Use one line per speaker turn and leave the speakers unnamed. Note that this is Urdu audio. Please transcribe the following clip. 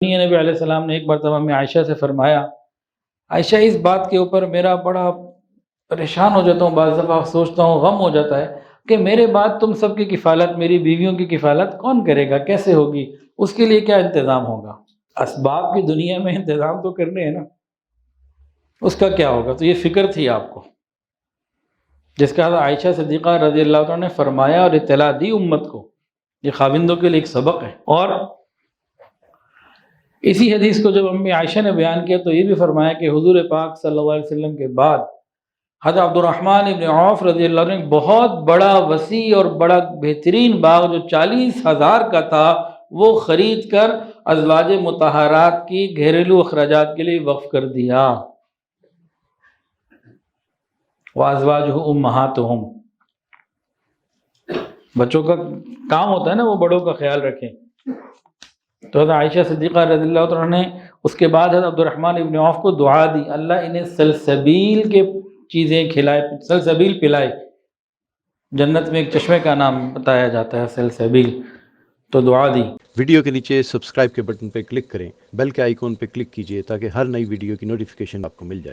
نبی علیہ السلام نے ایک مرتبہ میں عائشہ سے فرمایا، عائشہ اس بات کے اوپر میرا بڑا پریشان ہو جاتا ہوں، بعض دفعہ سوچتا ہوں، غم ہو جاتا ہے کہ میرے بعد تم سب کی کفالت، میری بیویوں کی کفالت کون کرے گا، کیسے ہوگی، اس کے لیے کیا انتظام ہوگا؟ اسباب کی دنیا میں انتظام تو کرنے ہیں نا، اس کا کیا ہوگا؟ تو یہ فکر تھی آپ کو، جس کا عائشہ صدیقہ رضی اللہ عنہ نے فرمایا اور اطلاع دی امت کو۔ یہ خاوندوں کے لیے ایک سبق ہے۔ اور اسی حدیث کو جب امی عائشہ نے بیان کیا تو یہ بھی فرمایا کہ حضور پاک صلی اللہ علیہ وسلم کے بعد حضرت عبد الرحمن ابن عوف رضی اللہ عنہ نے بہت بڑا وسیع اور بڑا بہترین باغ جو 40,000 کا تھا وہ خرید کر ازواج مطہرات کی گھریلو اخراجات کے لیے وقف کر دیا۔ وازواجہ امہاتہم، بچوں کا کام ہوتا ہے نا وہ بڑوں کا خیال رکھیں۔ تو حضرت عائشہ صدیقہ رضی اللہ عنہ نے اس کے بعد حضرت عبد الرحمن ابن عوف کو دعا دی، اللہ انہیں سلسبیل کے چیزیں کھلائے، سلسبیل پلائے۔ جنت میں ایک چشمے کا نام بتایا جاتا ہے سلسبیل، تو دعا دی۔
ویڈیو کے نیچے سبسکرائب کے بٹن پہ کلک کریں، بیل کے آئیکن پہ کلک کیجئے تاکہ ہر نئی ویڈیو کی نوٹیفیکیشن آپ کو مل جائے۔